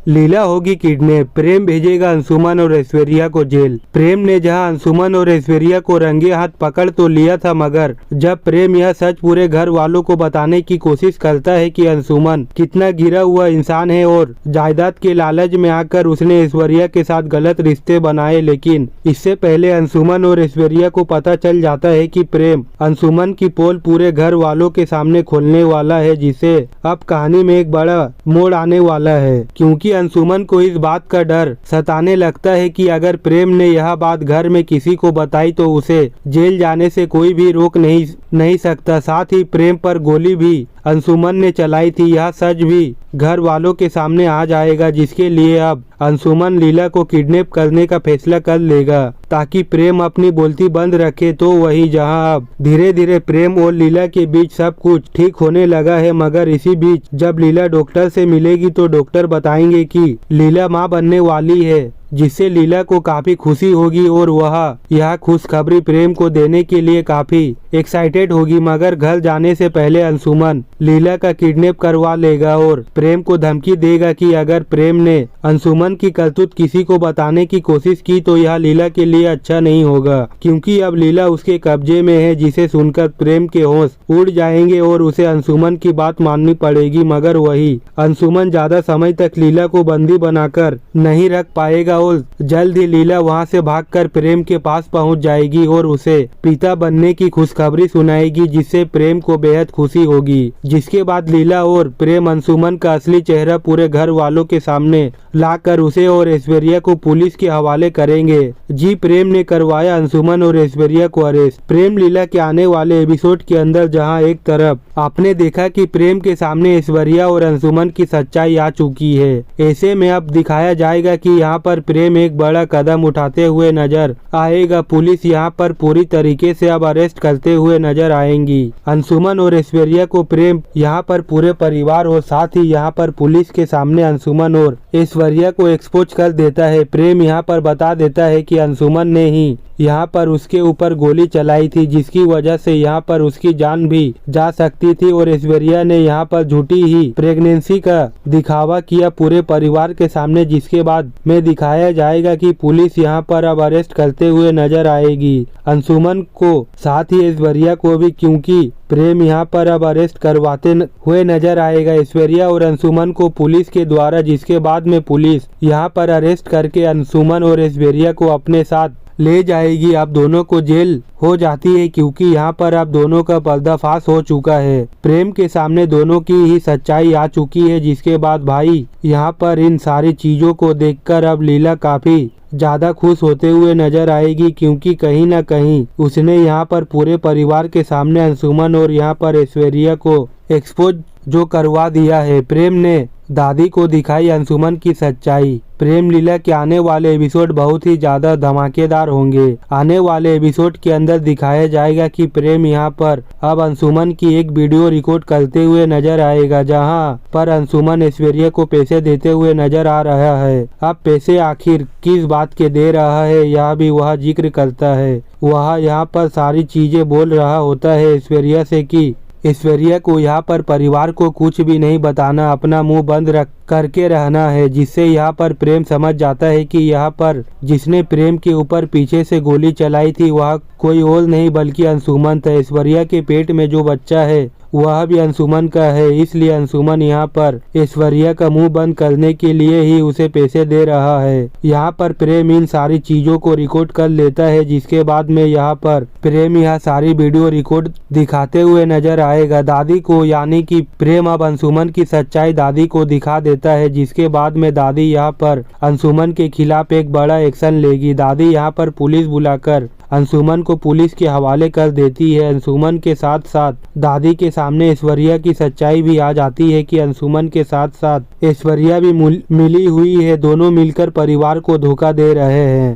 लीला होगी किडनैप, प्रेम भेजेगा अंशुमन और ऐश्वर्या को जेल। प्रेम ने जहां अंशुमन और ऐश्वर्या को रंगे हाथ पकड़ तो लिया था, मगर जब प्रेम यह सच पूरे घर वालों को बताने की कोशिश करता है कि अंशुमन कितना गिरा हुआ इंसान है और जायदाद के लालच में आकर उसने ऐश्वर्या के साथ गलत रिश्ते बनाए, लेकिन इससे पहले अंशुमन और ऐश्वर्या को पता चल जाता है कि प्रेम अंशुमन की पोल पूरे घर वालों के सामने खोलने वाला है, जिसे अब कहानी में एक बड़ा मोड़ आने वाला है। क्योंकि अंशुमन को इस बात का डर सताने लगता है कि अगर प्रेम ने यह बात घर में किसी को बताई तो उसे जेल जाने से कोई भी रोक नहीं सकता। साथ ही प्रेम पर गोली भी अंशुमन ने चलाई थी, यह सच भी घर वालों के सामने आ जाएगा, जिसके लिए अब अंशुमन लीला को किडनैप करने का फैसला कर लेगा ताकि प्रेम अपनी बोलती बंद रखे। तो वही जहां अब धीरे धीरे प्रेम और लीला के बीच सब कुछ ठीक होने लगा है, मगर इसी बीच जब लीला डॉक्टर से मिलेगी तो डॉक्टर बताएंगे कि लीला मां बनने वाली है, जिससे लीला को काफी खुशी होगी और वह यह खुशखबरी प्रेम को देने के लिए काफी एक्साइटेड होगी। मगर घर जाने से पहले अंशुमन लीला का किडनैप करवा लेगा और प्रेम को धमकी देगा कि अगर प्रेम ने अंशुमन की करतूत किसी को बताने की कोशिश की तो यह लीला के लिए अच्छा नहीं होगा, क्योंकि अब लीला उसके कब्जे में है, जिसे सुनकर प्रेम के होश उड़ जाएंगे और उसे अंशुमन की बात माननी पड़ेगी। मगर वही अंशुमन ज्यादा समय तक लीला को बंदी बनाकर नहीं रख पाएगा और जल्द ही लीला वहां से भागकर प्रेम के पास पहुंच जाएगी और उसे पिता बनने की खुशखबरी सुनाएगी, जिससे प्रेम को बेहद खुशी होगी। जिसके बाद लीला और प्रेम अंशुमन का असली चेहरा पूरे घर वालों के सामने लाकर उसे और ऐश्वर्या को पुलिस के हवाले करेंगे। जी, प्रेम ने करवाया अंशुमन और ऐश्वर्या को अरेस्ट। प्रेम लीला के आने वाले एपिसोड के अंदर जहां एक तरफ आपने देखा कि प्रेम के सामने ऐश्वर्या और अंशुमन की सच्चाई आ चुकी है, ऐसे में अब दिखाया जाएगा कि यहाँ पर प्रेम एक बड़ा कदम उठाते हुए नजर आएगा। पुलिस यहाँ पर पूरी तरीके से अब अरेस्ट करते हुए नजर आएंगी। अंशुमन और ऐश्वर्या को प्रेम यहाँ पर पूरे परिवार और साथ ही यहाँ पर पुलिस के सामने अंशुमन और ऐश्वर्या को एक्सपोज कर देता है। प्रेम यहाँ पर बता देता है कि अंशुमन ने ही यहाँ पर उसके ऊपर गोली चलाई थी, जिसकी वजह से यहाँ पर उसकी जान भी जा सकती थी और ऐश्वर्या ने यहाँ पर झूठी ही प्रेगनेंसी का दिखावा किया पूरे परिवार के सामने, जिसके बाद में दिखाया जाएगा कि पुलिस यहाँ पर अब अरेस्ट करते हुए नजर आएगी अंशुमन को, साथ ही ऐश्वर्या को भी, क्योंकि प्रेम यहाँ पर अब अरेस्ट करवाते हुए नजर आएगा ऐश्वर्या और अंशुमन को पुलिस के द्वारा, जिसके बाद में पुलिस यहाँ पर अरेस्ट करके अंशुमन और ऐश्वर्या को अपने साथ ले जाएगी। अब दोनों को जेल हो जाती है, क्योंकि यहाँ पर अब दोनों का पर्दाफाश हो चुका है। प्रेम के सामने दोनों की ही सच्चाई आ चुकी है, जिसके बाद भाई यहाँ पर इन सारी चीजों को देखकर अब लीला काफी ज्यादा खुश होते हुए नजर आएगी, क्योंकि कहीं ना कहीं उसने यहाँ पर पूरे परिवार के सामने अंशुमन और यहाँ पर ऐश्वर्या को एक्सपोज जो करवा दिया है। प्रेम ने दादी को दिखाई अंशुमन की सच्चाई। प्रेम लीला के आने वाले एपिसोड बहुत ही ज्यादा धमाकेदार होंगे। आने वाले एपिसोड के अंदर दिखाया जाएगा कि प्रेम यहाँ पर अब अंशुमन की एक वीडियो रिकॉर्ड करते हुए नजर आएगा, जहाँ पर अंशुमन ऐश्वर्या को पैसे देते हुए नजर आ रहा है। अब पैसे आखिर किस बात के दे रहा है यह भी वह जिक्र करता है। वह यहाँ पर सारी चीजें बोल रहा होता है ऐश्वर्या से कि ऐश्वर्या को यहाँ पर परिवार को कुछ भी नहीं बताना, अपना मुंह बंद रख करके रहना है, जिससे यहाँ पर प्रेम समझ जाता है कि यहाँ पर जिसने प्रेम के ऊपर पीछे से गोली चलाई थी वह कोई और नहीं बल्कि अंशुमन था। ऐश्वर्या के पेट में जो बच्चा है वह भी अंशुमन का है, इसलिए अंशुमन यहाँ पर ऐश्वर्या का मुंह बंद करने के लिए ही उसे पैसे दे रहा है। यहाँ पर प्रेम इन सारी चीजों को रिकॉर्ड कर लेता है, जिसके बाद में यहाँ पर प्रेम यह सारी वीडियो रिकॉर्ड दिखाते हुए नजर आएगा दादी को, यानी कि प्रेम अब अंशुमन की सच्चाई दादी को दिखा देता है, जिसके बाद में दादी यहाँ पर अंशुमन के खिलाफ एक बड़ा एक्शन लेगी। दादी यहाँ पर पुलिस बुलाकर अंशुमन को पुलिस के हवाले कर देती है। अंशुमन के साथ साथ दादी के सामने ऐश्वर्या की सच्चाई भी आ जाती है कि अंशुमन के साथ साथ ऐश्वर्या भी मिली हुई है, दोनों मिलकर परिवार को धोखा दे रहे हैं।